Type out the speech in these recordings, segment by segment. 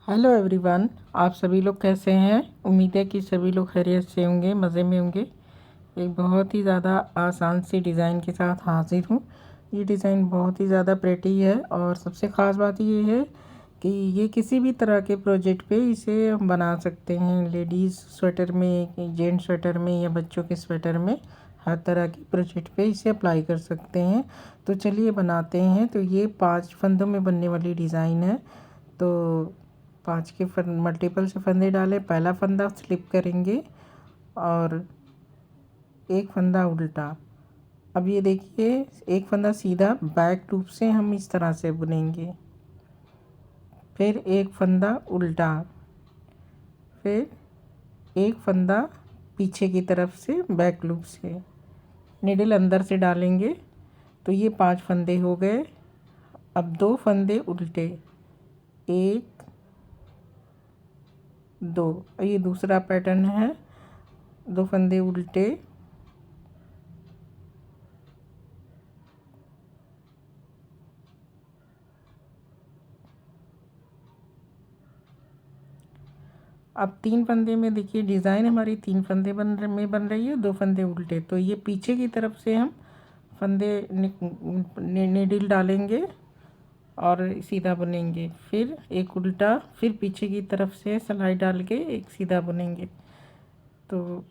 Hello everyone. आप सभी लोग कैसे हैं? उम्मीद है कि सभी लोग खैरियत से होंगे, मज़े में होंगे। एक बहुत ही ज़्यादा आसान सी डिज़ाइन के साथ हाजिर हूँ। ये डिज़ाइन बहुत ही ज़्यादा प्रेटी है और सबसे ख़ास बात ये है कि ये किसी भी तरह के प्रोजेक्ट पे इसे हम बना सकते हैं। लेडीज़ स्वेटर में, जेंट्स स्वेटर में या बच्चों के स्वेटर में, हर तरह के प्रोजेक्ट पे इसे अप्लाई कर सकते हैं। तो चलिए बनाते हैं। तो ये 5 फंदों में बनने वाली डिज़ाइन है। तो 5 के मल्टीपल से फंदे डालें। पहला फंदा स्लिप करेंगे और एक फंदा उल्टा। अब ये देखिए, एक फंदा सीधा बैक लूप से हम इस तरह से बुनेंगे, फिर एक फंदा उल्टा, फिर एक फंदा पीछे की तरफ से बैक लूप से, निडल अंदर से डालेंगे। तो ये 5 फंदे हो गए। अब 2 फंदे उल्टे, एक, दो। ये दूसरा पैटर्न है, 2 फंदे उल्टे, अब 3 फंदे में देखिए डिज़ाइन हमारी 3 फंदे बन रही है, 2 फंदे उल्टे। तो ये पीछे की तरफ से हम फंदे नीडल डालेंगे और सीधा बुनेंगे, फिर एक उल्टा, फिर पीछे की तरफ से सिलाई डाल के एक सीधा बुनेंगे। तो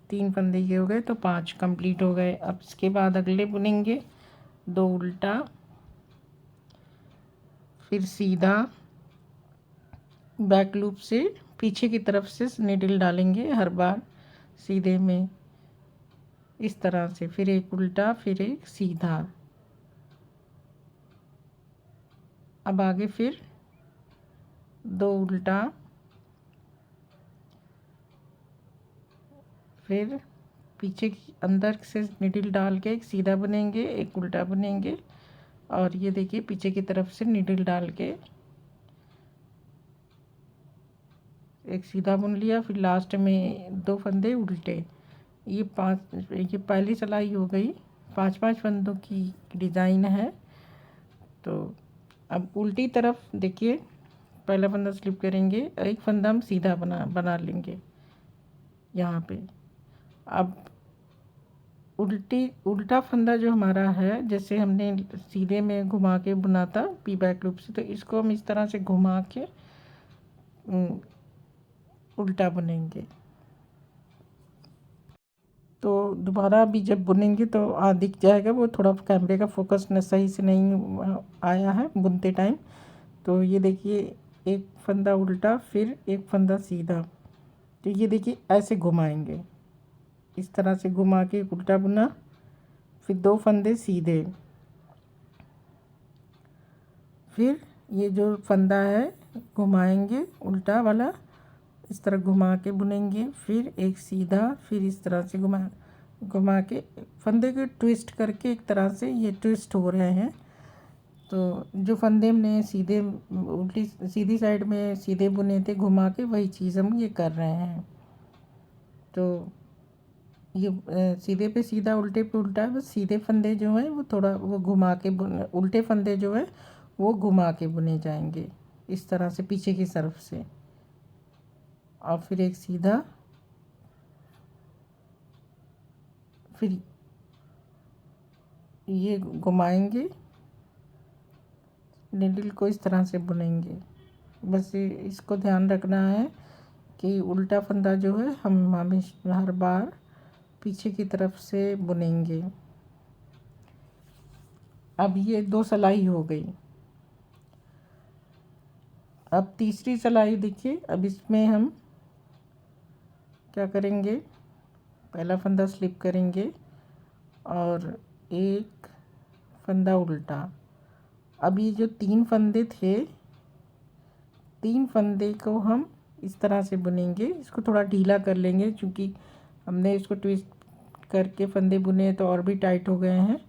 3 फंदे ये हो गए, तो 5 कंप्लीट हो गए। अब इसके बाद अगले बुनेंगे 2 उल्टा, फिर सीधा बैक लूप से पीछे की तरफ से नीडल डालेंगे हर बार सीधे में, इस तरह से, फिर एक उल्टा, फिर एक सीधा। अब आगे फिर 2 उल्टा, फिर पीछे की अंदर से नीडल डाल के एक सीधा बुनेंगे, एक उल्टा बुनेंगे, और ये देखिए पीछे की तरफ से नीडल डाल के एक सीधा बुन लिया, फिर लास्ट में 2 फंदे उल्टे। ये पहली सिलाई हो गई। 5-5 फंदों की डिज़ाइन है। तो अब उल्टी तरफ देखिए, पहला फंदा स्लिप करेंगे, एक फंदा हम सीधा बना लेंगे यहाँ पे। अब उल्टा फंदा जो हमारा है, जैसे हमने सीधे में घुमा के बुना था पी बैक लूप से, तो इसको हम इस तरह से घुमा के उल्टा बुनेंगे। तो दोबारा भी जब बुनेंगे तो दिख जाएगा, वो थोड़ा कैमरे का फोकस न सही से नहीं आया है बुनते टाइम। तो ये देखिए, एक फंदा उल्टा, फिर एक फंदा सीधा। तो ये देखिए ऐसे घुमाएंगे, इस तरह से घुमा के उल्टा बुना, फिर 2 फंदे सीधे, फिर ये जो फंदा है घुमाएंगे उल्टा वाला, इस तरह घुमा के बुनेंगे, फिर एक सीधा, फिर इस तरह से घुमा के फंदे के ट्विस्ट करके, एक तरह से ये ट्विस्ट हो रहे हैं। तो जो फंदे हमने सीधे उल्टी सीधी साइड में सीधे बुने थे घुमा के, वही चीज़ हम ये कर रहे हैं। तो ये सीधे पे सीधा, उल्टे पे उल्टा, बस सीधे फंदे जो हैं वो थोड़ा वो घुमा के उल्टे फंदे जो है वो घुमा के बुने जाएंगे इस तरह से पीछे की तरफ से, और फिर एक सीधा, फिर ये घुमाएंगे, निडल को इस तरह से बुनेंगे। बस इसको ध्यान रखना है कि उल्टा फंदा जो है हम हमेशा हर बार पीछे की तरफ से बुनेंगे। अब ये 2 सिलाई हो गई। अब तीसरी सिलाई देखिए। अब इसमें हम क्या करेंगे, पहला फंदा स्लिप करेंगे और एक फंदा उल्टा। अब ये जो 3 फंदे थे, 3 फंदे को हम इस तरह से बुनेंगे। इसको थोड़ा ढीला कर लेंगे, क्योंकि हमने इसको ट्विस्ट करके फंदे बुने तो और भी टाइट हो गए हैं।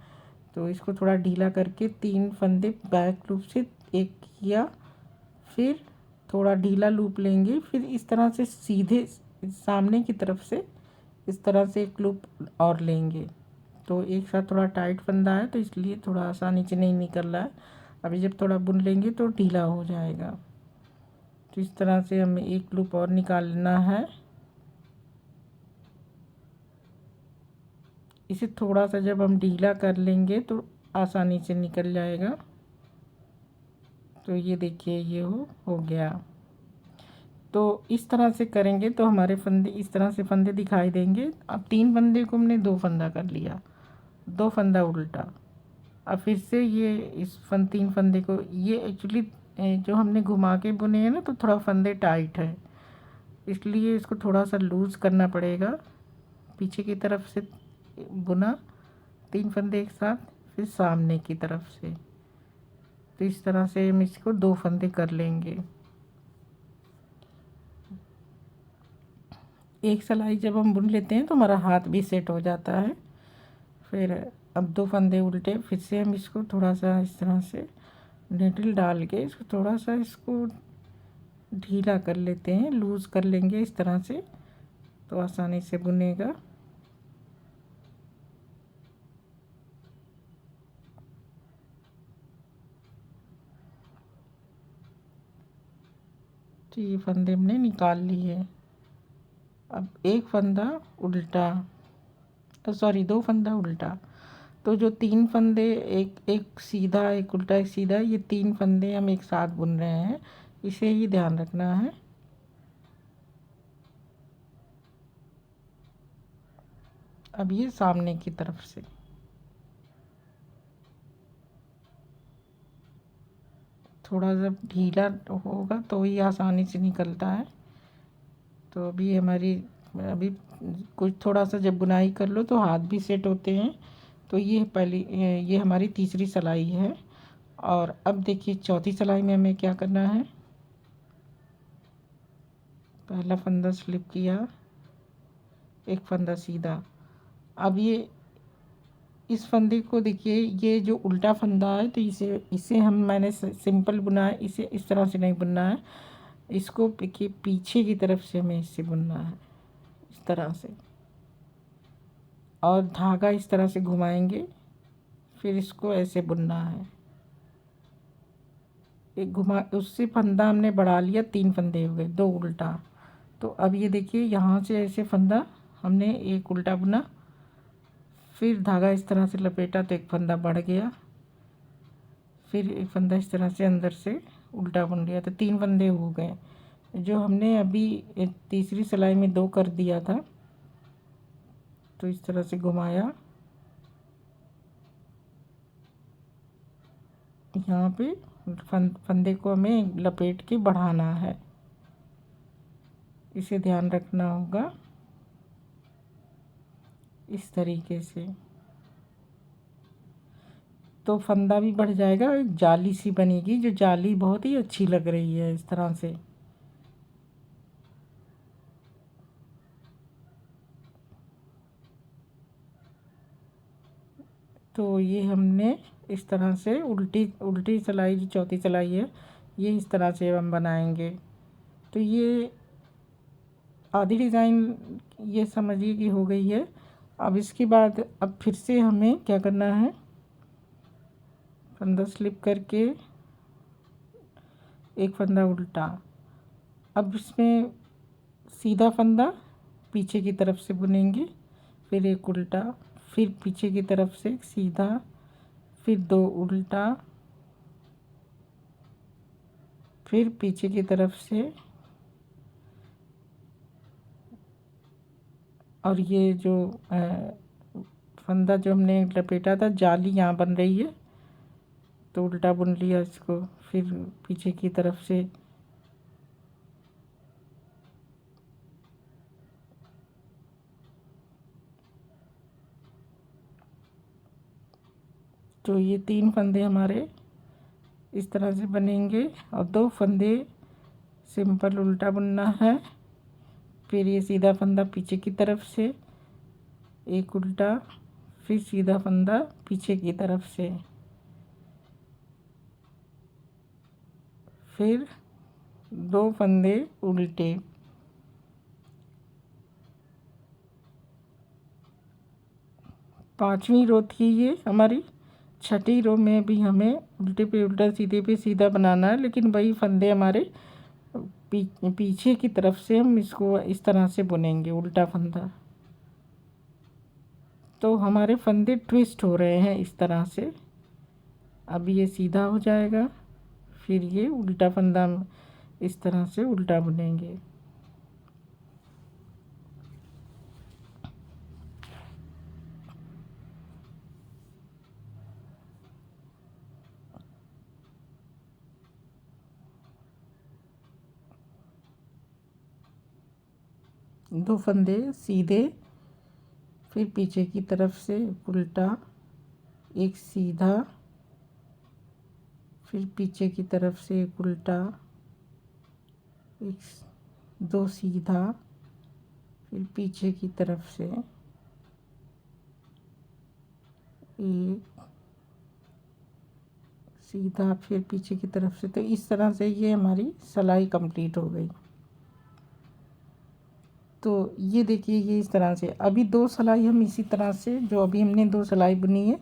तो इसको थोड़ा ढीला करके 3 फंदे बैक लूप से एक किया, फिर थोड़ा ढीला लूप लेंगे, फिर इस तरह से सीधे सामने की तरफ से इस तरह से एक लूप और लेंगे। तो एक साथ थोड़ा टाइट फंदा है, तो इसलिए थोड़ा सा नीचे नहीं निकल रहा है। अभी जब थोड़ा बुन लेंगे तो ढीला हो जाएगा। तो इस तरह से हमें एक लूप और निकालना है। इसे थोड़ा सा जब हम ढीला कर लेंगे तो आसानी से निकल जाएगा। तो ये देखिए ये हो गया। तो इस तरह से करेंगे तो हमारे फंदे इस तरह से फंदे दिखाई देंगे। अब 3 फंदे को हमने 2 फंदा कर लिया, 2 फंदा उल्टा। अब फिर से ये इस 3 फंदे को, ये एक्चुअली जो हमने घुमा के बुने हैं ना, तो थोड़ा फंदे टाइट है, इसलिए इसको थोड़ा सा लूज़ करना पड़ेगा। पीछे की तरफ से बुना 3 फंदे एक साथ, फिर सामने की तरफ से। तो इस तरह से हम इसको 2 फंदे कर लेंगे। एक सिलाई जब हम बुन लेते हैं तो हमारा हाथ भी सेट हो जाता है। फिर अब 2 फंदे उल्टे, फिर से हम इसको थोड़ा सा इस तरह से नीडल डाल के इसको थोड़ा सा इसको ढीला कर लेते हैं, लूज़ कर लेंगे इस तरह से, तो आसानी से बुनेगा। तो ये फंदे हमने निकाल लिए। अब एक फंदा उल्टा, सॉरी 2 फंदा उल्टा। तो जो 3 फंदे, एक सीधा एक उल्टा एक सीधा, ये 3 फंदे हम एक साथ बुन रहे हैं, इसे ही ध्यान रखना है। अब ये सामने की तरफ से, थोड़ा सा ढीला होगा तो ही आसानी से निकलता है। तो अभी कुछ थोड़ा सा जब बुनाई कर लो तो हाथ भी सेट होते हैं। तो ये हमारी तीसरी सिलाई है। और अब देखिए चौथी सिलाई में हमें क्या करना है। पहला फंदा स्लिप किया, एक फंदा सीधा। अब ये इस फंदे को देखिए, ये जो उल्टा फंदा है, तो इसे मैंने सिंपल बुना है, इसे इस तरह से नहीं बुनना है। इसको देखिए पीछे की तरफ से हमें इसे बुनना है, इस तरह से, और धागा इस तरह से घुमाएंगे, फिर इसको ऐसे बुनना है। एक घुमा, उससे फंदा हमने बढ़ा लिया, 3 फंदे हो गए, 2 उल्टा। तो अब ये देखिए यहाँ से ऐसे फंदा हमने एक उल्टा बुना, फिर धागा इस तरह से लपेटा तो एक फंदा बढ़ गया, फिर एक फंदा इस तरह से अंदर से उल्टा बुन लिया, तो 3 फंदे हो गए। जो हमने अभी तीसरी सिलाई में 2 कर दिया था, तो इस तरह से घुमाया, यहाँ पे फंदे को हमें लपेट के बढ़ाना है, इसे ध्यान रखना होगा। इस तरीके से तो फंदा भी बढ़ जाएगा, एक जाली सी बनेगी, जो जाली बहुत ही अच्छी लग रही है इस तरह से। तो ये हमने इस तरह से उल्टी उल्टी सिलाई, जो चौथी सिलाई है, ये इस तरह से हम बनाएंगे। तो ये आधी डिज़ाइन ये समझिए कि हो गई है। अब इसके बाद अब फिर से हमें क्या करना है, फंदा स्लिप करके एक फंदा उल्टा। अब इसमें सीधा फंदा पीछे की तरफ से बुनेंगे, फिर एक उल्टा, फिर पीछे की तरफ से सीधा, फिर 2 उल्टा, फिर पीछे की तरफ से, और ये जो फंदा जो हमने लपेटा था, जाली यहाँ बन रही है, तो उल्टा बुन लिया इसको, फिर पीछे की तरफ से तो ये 3 फंदे हमारे इस तरह से बनेंगे, और 2 फंदे सिंपल उल्टा बुनना है। फिर ये सीधा फंदा पीछे की तरफ से, एक उल्टा, फिर सीधा फंदा पीछे की तरफ से, फिर 2 फंदे उल्टे। पांचवी रो थी ये हमारी। छठी रो में भी हमें उल्टे पे उल्टा, सीधे पे सीधा बनाना है, लेकिन वही फंदे हमारे पीछे की तरफ से हम इसको इस तरह से बुनेंगे उल्टा फंदा। तो हमारे फंदे ट्विस्ट हो रहे हैं इस तरह से। अब ये सीधा हो जाएगा, फिर ये उल्टा फंदा हम इस तरह से उल्टा बुनेंगे। दो फंदे सीधे, फिर पीछे की तरफ से उल्टा, एक सीधा, फिर पीछे की तरफ से एक उल्टा, एक दो सीधा, फिर पीछे की तरफ से एक सीधा, फिर पीछे की तरफ से। तो इस तरह से ये हमारी सिलाई कंप्लीट हो गई। तो ये देखिए, ये इस तरह से अभी दो सिलाई हम इसी तरह से, जो अभी हमने दो सिलाई बुनी है,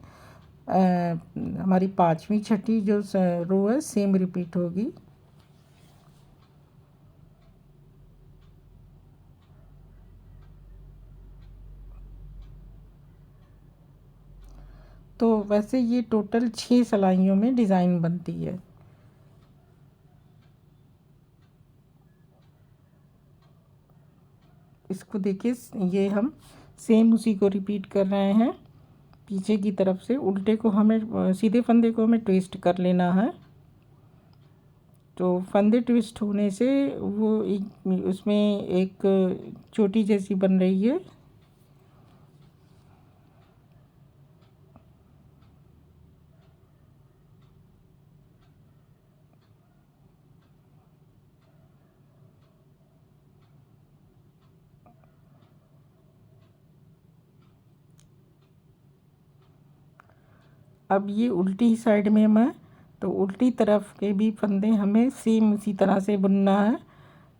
हमारी पांचवी छठी जो रो है सेम रिपीट होगी। तो वैसे ये टोटल 6 सिलाइयों में डिज़ाइन बनती है। इसको देखिए, ये हम सेम उसी को रिपीट कर रहे हैं। पीछे की तरफ से उल्टे को हमें, सीधे फंदे को हमें ट्विस्ट कर लेना है। तो फंदे ट्विस्ट होने से वो एक उसमें एक चोटी जैसी बन रही है। अब ये उल्टी साइड में मैं, तो उल्टी तरफ के भी फंदे हमें सेम उसी तरह से बुनना है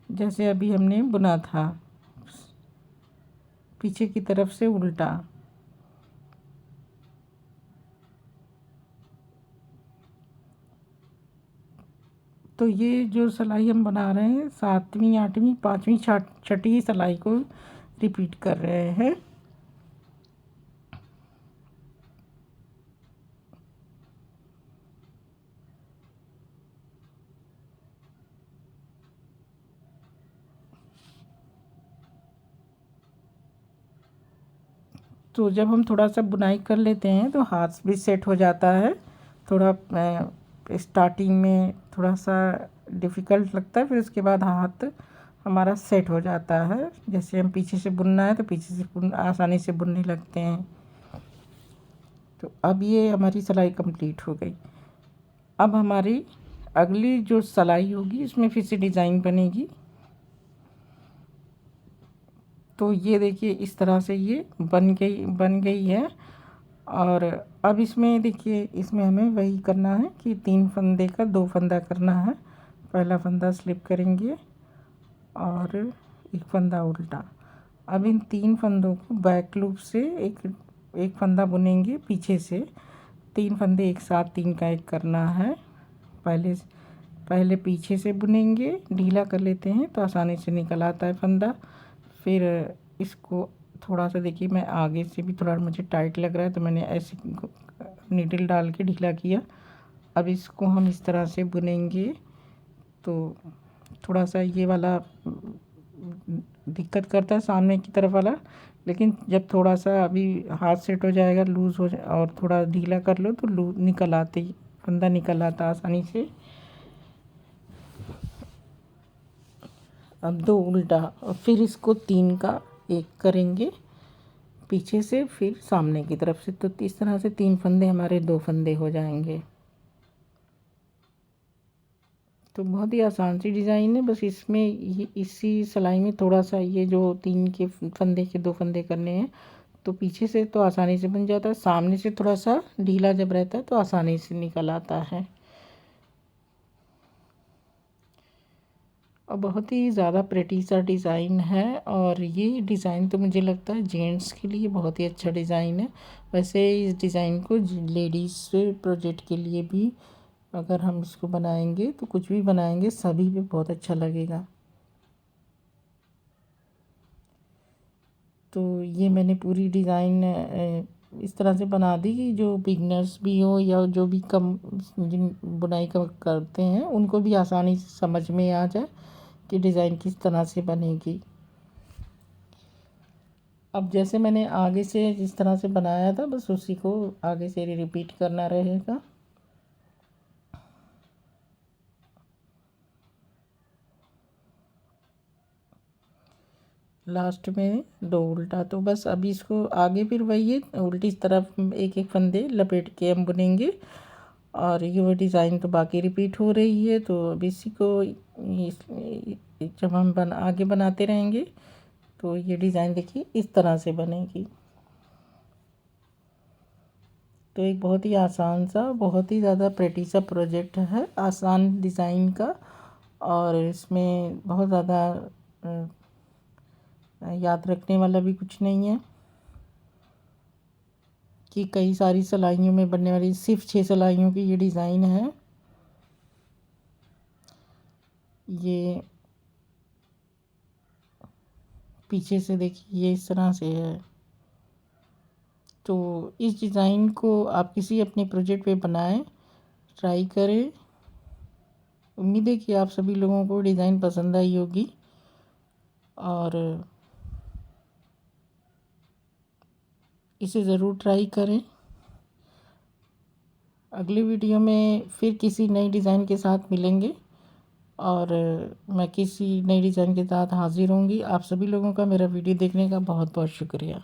जैसे अभी हमने बुना था, पीछे की तरफ से उल्टा। तो ये जो सिलाई हम बना रहे हैं, सातवीं, आठवीं, पाँचवीं, छठी सिलाई को रिपीट कर रहे हैं। तो जब हम थोड़ा सा बुनाई कर लेते हैं तो हाथ भी सेट हो जाता है। थोड़ा स्टार्टिंग में थोड़ा सा डिफ़िकल्ट लगता है, फिर उसके बाद हाथ हमारा सेट हो जाता है। जैसे हम पीछे से बुनना है तो पीछे से आसानी से बुनने लगते हैं। तो अब ये हमारी सिलाई कंप्लीट हो गई। अब हमारी अगली जो सिलाई होगी उसमें फिर से डिज़ाइन बनेगी। तो ये देखिए, इस तरह से ये बन गई है। और अब इसमें देखिए, इसमें हमें वही करना है कि 3 फंदे का 2 फंदा करना है। पहला फंदा स्लिप करेंगे और एक फंदा उल्टा। अब इन 3 फंदों को बैक लूप से एक फंदा बुनेंगे पीछे से। 3 फंदे एक साथ 3 का एक करना है। पहले पीछे से बुनेंगे, ढीला कर लेते हैं तो आसानी से निकल आता है फंदा। फिर इसको थोड़ा सा देखिए, मैं आगे से भी थोड़ा मुझे टाइट लग रहा है तो मैंने ऐसे नीडल डाल के ढीला किया। अब इसको हम इस तरह से बुनेंगे। तो थोड़ा सा ये वाला दिक्कत करता है, सामने की तरफ वाला, लेकिन जब थोड़ा सा अभी हाथ सेट हो जाएगा, लूज़ हो जाए और थोड़ा ढीला कर लो तो निकल आते, फंदा निकल आता आसानी से। अब 2 उल्टा और फिर इसको 3 का एक करेंगे पीछे से, फिर सामने की तरफ से। तो इस तरह से 3 फंदे हमारे 2 फंदे हो जाएंगे। तो बहुत ही आसान सी डिज़ाइन है। बस इसमें ये इसी सिलाई में थोड़ा सा ये जो 3 के फंदे के 2 फंदे करने हैं, तो पीछे से तो आसानी से बन जाता है, सामने से थोड़ा सा ढीला जब रहता है तो आसानी से निकल आता है। और बहुत ही ज़्यादा प्रेटी सा डिज़ाइन है। और ये डिज़ाइन तो मुझे लगता है जेंट्स के लिए बहुत ही अच्छा डिज़ाइन है। वैसे इस डिज़ाइन को लेडीज़ प्रोजेक्ट के लिए भी अगर हम इसको बनाएंगे तो कुछ भी बनाएंगे सभी पे बहुत अच्छा लगेगा। तो ये मैंने पूरी डिज़ाइन इस तरह से बना दी कि जो बिगनर्स भी हो या जो भी कम जिन बुनाई का करते हैं उनको भी आसानी से समझ में आ जाए कि डिज़ाइन किस तरह से बनेगी। अब जैसे मैंने आगे से जिस तरह से बनाया था बस उसी को आगे से रिपीट करना रहेगा। लास्ट में 2 उल्टा, तो बस अभी इसको आगे फिर वही है उल्टी तरफ एक एक फंदे लपेट के हम बुनेंगे और ये वो डिज़ाइन तो बाकी रिपीट हो रही है। तो अब इसी को जब हम आगे बनाते रहेंगे तो ये डिज़ाइन देखिए इस तरह से बनेगी। तो एक बहुत ही आसान सा बहुत ही ज़्यादा प्रेटी सा प्रोजेक्ट है, आसान डिज़ाइन का, और इसमें बहुत ज़्यादा याद रखने वाला भी कुछ नहीं है कि कई सारी सिलाइयों में बनने वाली सिर्फ 6 सिलाइयों की ये डिज़ाइन है। ये पीछे से देखिए ये इस तरह से है। तो इस डिज़ाइन को आप किसी अपने प्रोजेक्ट पे बनाएं, ट्राई करें। उम्मीद है कि आप सभी लोगों को डिज़ाइन पसंद आई होगी और इसे ज़रूर ट्राई करें। अगली वीडियो में फिर किसी नई डिज़ाइन के साथ मिलेंगे और मैं किसी नई डिज़ाइन के साथ हाज़िर होंगी। आप सभी लोगों का मेरा वीडियो देखने का बहुत बहुत शुक्रिया।